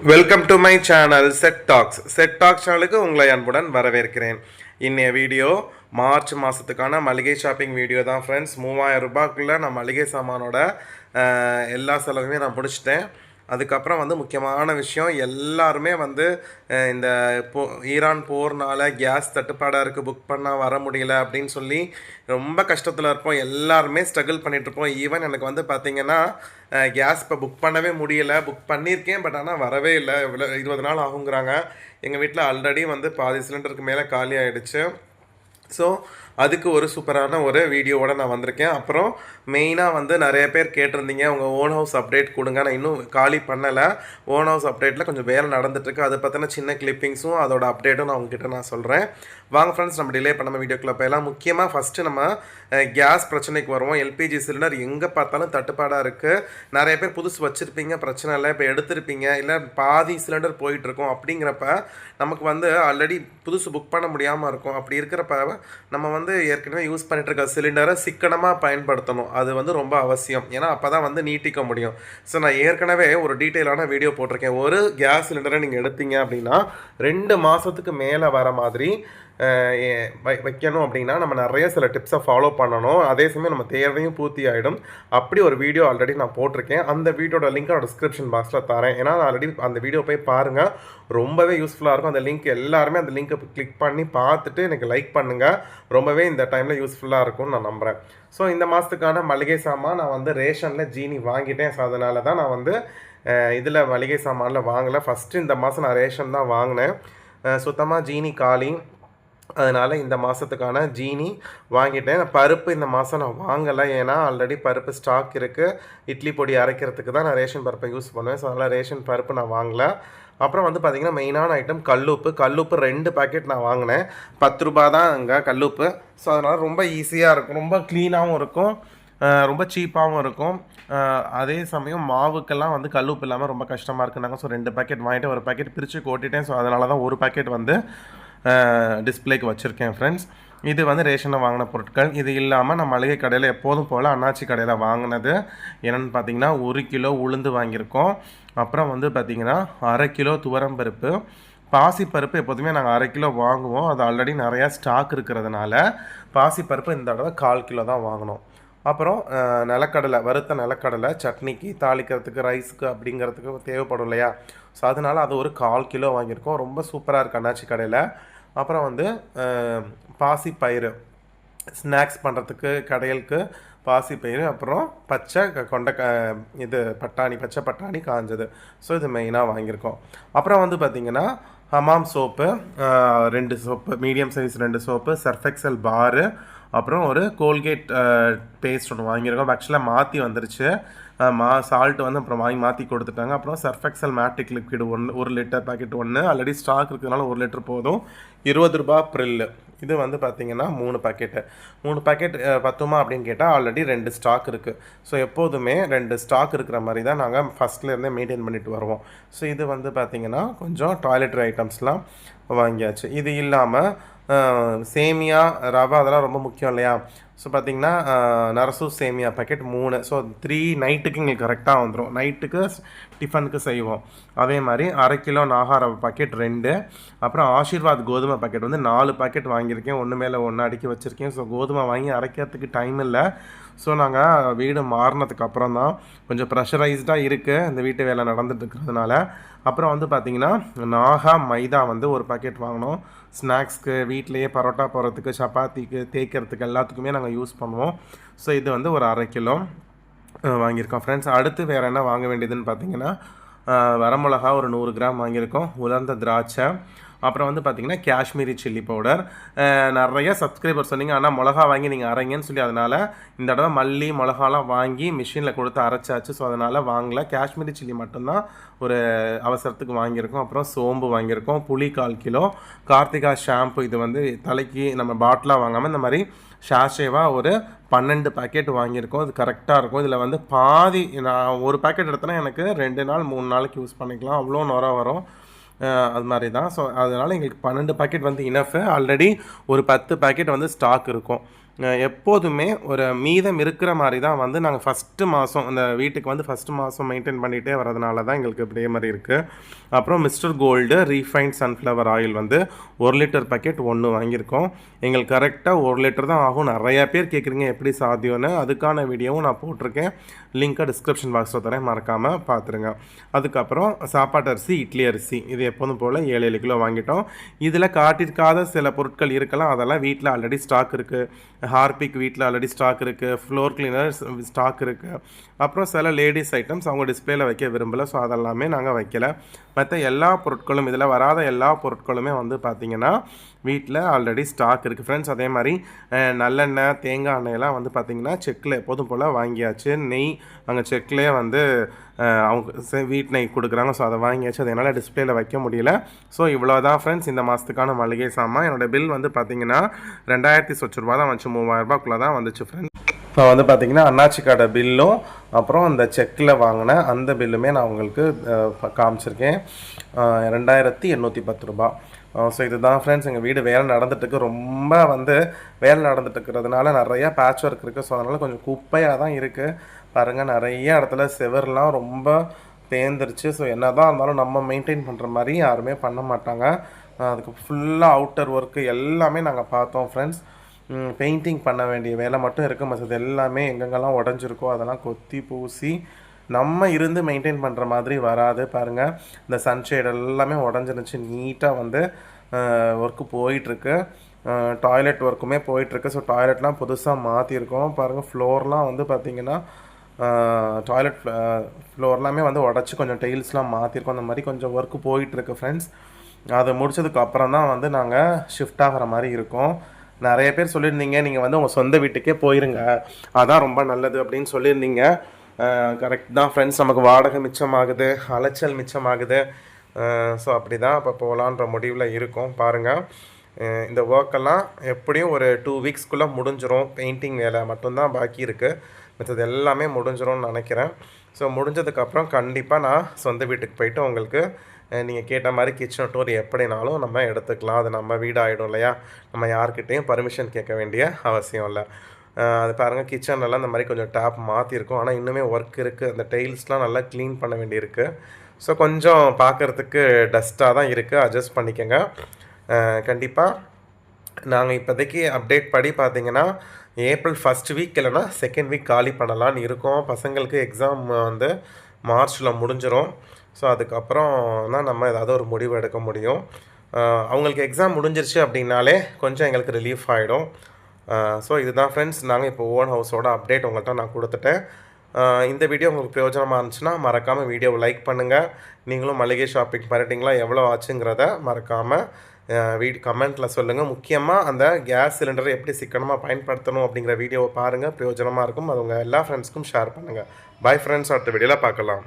Welcome to my channel set tax சேனலுக்கு உங்களை அன்புடன் வரவேற்கிறேன். இன்னைய வீடியோ மார்ச் மாதத்துக்கான மளிகை ஷாப்பிங் வீடியோ தான் ஃப்ரெண்ட்ஸ். 3000 ரூபாய்க்குள்ளே நான் மளிகை சாமானோட எல்லா செலவுமே நான் முடிச்சிட்டேன். அதுக்கப்புறம் முக்கியமான விஷயம், எல்லாருமே இந்த ஈரான் போர்னால் கேஸ் தட்டுப்பாடாக இருக்குது, புக் பண்ணால் வர முடியல அப்படின்னு சொல்லி ரொம்ப கஷ்டத்தில் இருப்போம். எல்லாருமே ஸ்ட்ரகிள் பண்ணிகிட்ருப்போம். ஈவன் எனக்கு பார்த்திங்கன்னா கேஸ் இப்போ புக் பண்ணவே முடியலை. புக் பண்ணியிருக்கேன், பட் ஆனால் வரவே இல்லை. 20 நாள் ஆகுங்கிறாங்க. எங்கள் வீட்டில் ஆல்ரெடி பாதி சிலிண்டருக்கு மேலே காலி ஆகிடுச்சு. ஸோ அதுக்கு ஒரு சூப்பரான ஒரு வீடியோவோட நான் வந்திருக்கேன். அப்புறம் மெயினாக நிறைய பேர் கேட்டிருந்தீங்க, உங்கள் ஓன் ஹவுஸ் அப்டேட் கொடுங்க. நான் இன்னும் காலி பண்ணலை. ஓன் ஹவுஸ் அப்டேட்டில் கொஞ்சம் வேலை நடந்துட்டுருக்கு. அதை பற்றின சின்ன கிளிப்பிங்ஸும் அதோட அப்டேட்டும் நான் உங்ககிட்ட நான் சொல்கிறேன். வாங்க ஃப்ரெண்ட்ஸ், நம்ம டிலே பண்ணாமல் வீடியோக்குள்ளே போயலாம். முக்கியமாக ஃபஸ்ட்டு நம்ம கேஸ் பிரச்சனைக்கு வருவோம். எல்பிஜி சிலிண்டர் எங்கே பார்த்தாலும் தட்டுப்பாடாக இருக்குது. நிறைய பேர் புதுசு வச்சுருப்பீங்க, பிரச்சனை இல்லை. இப்போ எடுத்திருப்பீங்க, இல்லை பாதி சிலிண்டர் போயிட்டுருக்கோம். அப்படிங்கிறப்ப நமக்கு ஆல்ரெடி புதுசு புக் பண்ண முடியாமல் இருக்கும். அப்படி இருக்கிறப்ப நம்ம ஏற்கனவே யூஸ் பண்ணிட்டு இருக்க சிலிண்டரை சிக்கனமாக பயன்படுத்தணும். அது ரொம்ப அவசியம். ஏன்னா அப்போ தான் நீட்டிக்க முடியும். ஸோ நான் ஏற்கனவே ஒரு டீட்டெயிலான வீடியோ போட்டிருக்கேன். ஒரு கேஸ் சிலிண்டரை நீங்கள் எடுத்தீங்க அப்படின்னா 2 மாதத்துக்கு மேலே வர மாதிரி வைக்கணும் அப்படின்னா நம்ம நிறைய சில டிப்ஸை ஃபாலோ பண்ணணும். அதே சமயம் நம்ம தேவையும் பூர்த்தி ஆகிடும். அப்படி ஒரு வீடியோ ஆல்ரெடி நான் போட்டிருக்கேன். அந்த வீடியோட லிங்க் நான் டிஸ்கிரிப்ஷன் பாக்ஸில் தரேன். ஏன்னா ஆல்ரெடி அந்த வீடியோ போய் பாருங்கள், ரொம்பவே யூஸ்ஃபுல்லாக இருக்கும். அந்த லிங்க் எல்லாருமே அந்த லிங்க்கை கிளிக் பண்ணி பார்த்துட்டு எனக்கு லைக் பண்ணுங்கள். ரொம்பவே இந்த டைமில் யூஸ்ஃபுல்லாக இருக்கும்னு நான் நம்புகிறேன். ஸோ இந்த மாதத்துக்கான மளிகை சாமான் நான் ரேஷனில் ஜீனி வாங்கிட்டேன். ஸோ அதனால தான் நான் இதில் மளிகை சாமானில் வாங்கலை. ஃபஸ்ட்டு இந்த மாதம் நான் ரேஷன் தான் வாங்கினேன். சுத்தமாக ஜீனி காலி. அதனால் இந்த மாதத்துக்கான ஜீனி வாங்கிட்டேன். பருப்பு இந்த மாதம் நான் வாங்கலை, ஏன்னா ஆல்ரெடி பருப்பு ஸ்டாக் இருக்குது. இட்லி பொடி அரைக்கிறதுக்கு தான் நான் ரேஷன் பருப்பை யூஸ் பண்ணுவேன். ஸோ அதனால் ரேஷன் பருப்பு நான் வாங்கலை. அப்புறம் பார்த்திங்கன்னா மெயினான ஐட்டம் கல்லுப்பு. 2 பாக்கெட் நான் வாங்கினேன். 10 ரூபா தான் அங்கே கல்லுப்பு. ஸோ அதனால் ரொம்ப ஈஸியாக இருக்கும், ரொம்ப க்ளீனாகவும் இருக்கும், ரொம்ப சீப்பாகவும் இருக்கும். அதே சமயம் மாவுக்கெல்லாம் கல்லுப்பு இல்லாமல் ரொம்ப கஷ்டமாக இருக்குனாங்க. ஸோ 2 பாக்கெட் வாங்கிட்டு ஒரு பாக்கெட் பிரித்து கொட்டிட்டேன். ஸோ அதனால தான் ஒரு பாக்கெட் டிஸ்பிளேக்கு வச்சுருக்கேன் ஃப்ரெண்ட்ஸ். இது ரேஷனில் வாங்கின பொருட்கள். இது இல்லாமல் நான் மளிகை கடையில் எப்போதும் போல் அண்ணாச்சி கடையில் வாங்கினது என்னென்னு பார்த்தீங்கன்னா 1 கிலோ உளுந்து வாங்கியிருக்கோம். அப்புறம் பார்த்திங்கன்னா 1/2 கிலோ துவரம்பருப்பு. பாசிப்பருப்பு எப்போதுமே நாங்கள் 1/2 கிலோ வாங்குவோம். அது ஆல்ரெடி நிறையா ஸ்டாக் இருக்கிறதுனால பாசிப்பருப்பு இந்த தடவை 1/4 கிலோ தான் வாங்கினோம். அப்புறம் நிலக்கடலை, வறுத்த நிலக்கடலை சட்னிக்கு, தாளிக்கிறதுக்கு, ரைஸுக்கு அப்படிங்கிறதுக்கு தேவைப்படும் இல்லையா. ஸோ அதனால் அது ஒரு 1/4 கிலோ வாங்கியிருக்கோம். ரொம்ப சூப்பராக இருக்குது அண்ணாச்சி கடையில். அப்புறம் பாசிப்பயிறு ஸ்நாக்ஸ் பண்ணுறதுக்கு கடையலுக்கு பாசிப்பயிறு. அப்புறம் பச்சை பச்சை பட்டாணி காஞ்சது. ஸோ இது மெயினாக வாங்கியிருக்கோம். அப்புறம் பார்த்திங்கன்னா Hamam soap 2 soap, medium size 2 soap, Surf Excel பாரு, அப்புறம் ஒரு கோல்கேட் பேஸ்ட் ஒன்று வாங்கியிருக்கோம். ஆக்சுவலாக மாற்றி வந்துருச்சு. சால்ட் அப்புறம் வாங்கி மாற்றி கொடுத்துட்டாங்க. அப்புறம் Surf Excel matic liquid 1 litre packet already stock இருக்கிறதுனால 1 லிட்டர் போதும். 20 ரூபா ப்ரில்லு. இது பார்த்திங்கன்னா 3 பாக்கெட் பத்துமா அப்படின்னு கேட்டால் ஆல்ரெடி 2 ஸ்டாக் இருக்குது. ஸோ எப்போதுமே 2 ஸ்டாக் இருக்கிற மாதிரி தான் நாங்கள் ஃபஸ்ட்லேருந்தே மெயின்டைன் பண்ணிட்டு வருவோம். ஸோ இது பார்த்திங்கன்னா கொஞ்சம் டாய்லெட்ரி ஐட்டம்ஸ்லாம் வாங்கியாச்சு. இது இல்லாமல் சேமியா, ரவை அதெல்லாம் ரொம்ப முக்கியம் இல்லையா. ஸோ பார்த்திங்கன்னா நரசு சேமியா பாக்கெட் 3. ஸோ 3 நைட்டுக்கு எங்களுக்கு கரெக்டாக வந்துடும். நைட்டுக்கு டிஃபனுக்கு செய்வோம். அதே மாதிரி 1/2 கிலோ நாகா ரவை பாக்கெட் 2. அப்புறம் ஆஷீர்வாத் கோதுமை பாக்கெட் 4 பாக்கெட் வாங்கியிருக்கேன். ஒன்று மேலே ஒன்று அடுக்கி வச்சுருக்கேன். ஸோ கோதுமை வாங்கி அரைக்கிறதுக்கு டைம் இல்லை. ஸோ நாங்கள் வீடு மாறினதுக்கு அப்புறம் தான் கொஞ்சம் ப்ரெஷரைஸ்டாக இருக்குது இந்த வீட்டு வேலை நடந்துட்டு இருக்கிறதுனால. அப்புறம் பார்த்திங்கன்னா நாகா மைதா ஒரு பாக்கெட் வாங்கினோம். ஸ்நாக்ஸ்க்கு, வீட்டிலையே பரோட்டா போடுறதுக்கு, சப்பாத்திக்கு, தேய்க்கிறதுக்கு எல்லாத்துக்குமே நாங்கள் யூஸ் பண்ணுவோம். ஸோ இது ஒரு 1/2 கிலோ வாங்கியிருக்கோம் ஃப்ரெண்ட்ஸ். அடுத்து வேறு என்ன வாங்க வேண்டியதுன்னு பார்த்தீங்கன்னா வரமிளகா ஒரு 100 கிராம் வாங்கியிருக்கோம். உலர்ந்த திராட்சை. அப்புறம் பார்த்திங்கன்னா காஷ்மீரி சில்லி பவுடர். நிறைய சப்ஸ்கிரைபர் சொன்னீங்க, ஆனால் மிளகா வாங்கி நீங்கள் அரைங்கன்னு சொல்லி, அதனால் இந்த தடவை மல்லி மிளகாலாம் வாங்கி மிஷினில் கொடுத்து அரைச்சாச்சு. ஸோ அதனால் வாங்கலை. காஷ்மீரி சில்லி மட்டும்தான் ஒரு அவசரத்துக்கு வாங்கியிருக்கோம். அப்புறம் சோம்பு வாங்கியிருக்கோம். புளி 1/4 கிலோ. கார்த்திகா ஷாம்பு. இது தலைக்கு நம்ம பாட்டிலாக வாங்காமல் இந்த மாதிரி ஷாஷேவாக ஒரு 12 பாக்கெட் வாங்கியிருக்கோம். இது கரெக்டாக இருக்கும். இதில் பாதி நான் ஒரு பாக்கெட் எடுத்தேன்னா எனக்கு 2 நாள் 3 நாளைக்கு யூஸ் பண்ணிக்கலாம். அவ்வளோ நுர வரும். அது மாதிரி தான். ஸோ அதனால் எங்களுக்கு 12 பாக்கெட் இனஃபு. ஆல்ரெடி ஒரு 10 பாக்கெட் ஸ்டாக் இருக்கும். எப்போதுமே ஒரு மீதம் இருக்கிற மாதிரி தான் வந்து நாங்கள் ஃபஸ்ட்டு மாதம் இந்த வீட்டுக்கு வந்து ஃபஸ்ட்டு மாதம் மெயின்டைன் பண்ணிகிட்டே வரதுனால தான் எங்களுக்கு இப்படியே மாதிரி இருக்குது. அப்புறம் Mister Gold refined sunflower oil வந்து 1 லிட்டர் பாக்கெட் 1 வாங்கியிருக்கோம். எங்களுக்கு கரெக்டாக 1 லிட்டர் தான் ஆகும். நிறையா பேர் கேட்குறீங்க எப்படி சாத்தியம்னு. அதுக்கான வீடியோவும் நான் போட்டிருக்கேன். லிங்க்கை டிஸ்கிரிப்ஷன் பாக்ஸில் தரேன், மறக்காமல் பார்த்துருங்க. அதுக்கப்புறம் சாப்பாட்டு அரிசி, இட்லி அரிசி இது எப்போதும் போல் 7 கிலோ வாங்கிட்டோம். இதில் காட்டியிருக்காத சில பொருட்கள் இருக்கலாம், அதெல்லாம் வீட்டில் ஆல்ரெடி ஸ்டாக் இருக்குது. ஹார்பிக் வீட்டில் ஆல்ரெடி ஸ்டாக் இருக்குது. ஃப்ளோர் கிளீனர் ஸ்டாக் இருக்குது. அப்புறம் சில லேடிஸ் ஐட்டம்ஸ் அவங்க டிஸ்பிளேயில் வைக்க விரும்பலை, ஸோ அதெல்லாமே நாங்கள் வைக்கலை. மற்ற எல்லா பொருட்களும் இதில் வராத எல்லா பொருட்களுமே வந்து பார்த்திங்கன்னா வீட்டில் ஆல்ரெடி ஸ்டாக் இருக்குது ஃப்ரெண்ட்ஸ். அதே மாதிரி நல்லெண்ணெய், தேங்காய் எண்ணெயெல்லாம் வந்து பார்த்திங்கன்னா செக்கில் எப்போதும் போல் வாங்கியாச்சு. நெய் அங்கே செக்லேயே வந்து அவங்க வீட்டு நெய் கொடுக்குறாங்க, ஸோ அதை வாங்கியாச்சு. அது என்னால் டிஸ்பிளேயில் வைக்க முடியல. ஸோ இவ்வளோ தான் ஃப்ரெண்ட்ஸ் இந்த மாதத்துக்கான மளிகை சாமான். என்னோடய பில் வந்து பார்த்திங்கன்னா 2000 சொச்ச ரூபா தான் வந்துச்சு, 3000 ரூபாய்க்குள்ளே தான் வந்துச்சு ஃப்ரெண்ட்ஸ். இப்போ வந்து பார்த்திங்கன்னா அண்ணாச்சி கடை பில்லும் அப்புறம் அந்த செக்கில் வாங்கின அந்த பில்லுமே நான் உங்களுக்கு காமிச்சிருக்கேன். 2810 ரூபா. ஸோ இதுதான் ஃப்ரெண்ட்ஸ் எங்கள் வீடு வேலை நடந்துட்டுருக்கு. ரொம்ப வந்து வேலை நடந்துட்டுருக்கிறதுனால நிறையா பேட்ச் ஒர்க் இருக்குது. ஸோ அதனால் கொஞ்சம் குப்பையாக தான் இருக்குது. பாருங்கள், நிறைய இடத்துல செவர்லாம் ரொம்ப தேர்ந்துருச்சு. ஸோ என்ன தான் இருந்தாலும் நம்ம மெயின்டைன் பண்ணுற மாதிரி யாருமே பண்ண மாட்டாங்க. அதுக்கு ஃபுல்லாக அவுட்டர் ஒர்க்கு எல்லாமே நாங்கள் பார்த்தோம் ஃப்ரெண்ட்ஸ். பெயிண்டிங் பண்ண வேண்டிய வேலை மட்டும் இருக்குது. மற்றது எல்லாமே எங்கெங்கெல்லாம் உடஞ்சிருக்கோ அதெல்லாம் கொத்தி பூசி நம்ம இருந்து மெயின்டைன் பண்ணுற மாதிரி வராது. பாருங்கள், இந்த சன்ஷேட் எல்லாமே உடஞ்சிருந்துச்சு. நீட்டாக வந்து ஒர்க்கு போயிட்டுருக்கு. டாய்லெட் ஒர்க்குமே போயிட்டுருக்கு. ஸோ டாய்லெட்லாம் புதுசாக மாற்றிருக்கோம். பாருங்கள், ஃப்ளோர்லாம் வந்து பார்த்திங்கன்னா டாய்லெட் ஃப்ளோர்லாமே வந்து உடச்சி கொஞ்சம் டெயில்ஸ்லாம் மாற்றிருக்கோம். அந்த மாதிரி கொஞ்சம் ஒர்க்கு போயிட்டுருக்கு ஃப்ரெண்ட்ஸ். அதை முடிச்சதுக்கு அப்புறம் தான் வந்து நாங்கள் ஷிஃப்ட் ஆகிற மாதிரி இருக்கோம். நிறைய பேர் சொல்லியிருந்தீங்க, நீங்கள் வந்து உங்கள் சொந்த வீட்டுக்கே போயிருங்க, அதான் ரொம்ப நல்லது அப்படின்னு சொல்லியிருந்தீங்க. கரெக்ட் தான் ஃப்ரெண்ட்ஸ். நமக்கு வாடகை மிச்சமாகுது, அலைச்சல் மிச்சமாகுது. ஸோ அப்படி தான் இப்போ போகலான்ற முடிவில் இருக்கும். பாருங்கள், இந்த ஒர்க்கெல்லாம் எப்படியும் ஒரு 2 வீக்ஸ்க்குள்ளே முடிஞ்சிடும். பெயிண்டிங் வேலை மட்டும்தான் பாக்கி இருக்குது. மற்றது எல்லாமே முடிஞ்சிரும்னு நினைக்கிறேன். ஸோ முடிஞ்சதுக்கப்புறம் கண்டிப்பாக நான் சொந்த வீட்டுக்கு போயிட்டு உங்களுக்கு நீங்கள் கேட்ட மாதிரி கிச்சன் டூர் எப்படினாலும் நம்ம எடுத்துக்கலாம். அது நம்ம வீடு ஆகிடும் இல்லையா, நம்ம யார்கிட்டையும் பர்மிஷன் கேட்க வேண்டிய அவசியம் இல்லை. அது பாருங்கள், கிச்சன்லலாம் இந்த மாதிரி கொஞ்சம் டேப் மாற்றிருக்கும். ஆனால் இன்னுமே ஒர்க் இருக்குது. அந்த டைல்ஸ்லாம் நல்லா க்ளீன் பண்ண வேண்டியிருக்கு. ஸோ கொஞ்சம் பார்க்குறதுக்கு டஸ்ட்டாக தான் இருக்குது, அட்ஜஸ்ட் பண்ணிக்கோங்க. கண்டிப்பாக நாங்கள் இப்போதைக்கு அப்டேட் படி பார்த்திங்கன்னா ஏப்ரல் 1 வீக் இல்லைனா 2nd வீக் காலி பண்ணலான்னு இருக்கோம். பசங்களுக்கு எக்ஸாம் வந்து மார்ச்சில் முடிஞ்சிடும். ஸோ அதுக்கப்புறம் தான் நம்ம ஏதாவது ஒரு முடிவு எடுக்க முடியும். அவங்களுக்கு எக்ஸாம் முடிஞ்சிருச்சு அப்படின்னாலே கொஞ்சம் எங்களுக்கு ரிலீஃப் ஆகிடும். ஸோ இதுதான் ஃப்ரெண்ட்ஸ், நாங்கள் இப்போ ஓன் ஹவுஸோட அப்டேட் உங்கள்கிட்ட நான் கொடுத்துட்டேன். இந்த வீடியோ உங்களுக்கு பிரயோஜனமாக இருந்துச்சுன்னா மறக்காமல் வீடியோவை லைக் பண்ணுங்கள். நீங்களும் மளிகை ஷாப்பிங் பண்ணிட்டீங்களா, எவ்வளோ ஆச்சுங்கிறத மறக்காமல் கமெண்ட்டில் சொல்லுங்கள். முக்கியமாக அந்த கேஸ் சிலிண்டரை எப்படி சிக்கனமாக பயன்படுத்தணும் அப்படிங்கிற வீடியோவை பாருங்கள், பிரயோஜனமாக இருக்கும். அது உங்கள் எல்லா ஃப்ரெண்ட்ஸ்க்கும் ஷேர் பண்ணுங்கள். பை ஃப்ரெண்ட்ஸ், அடுத்த வீடியோவில் பார்க்கலாம்.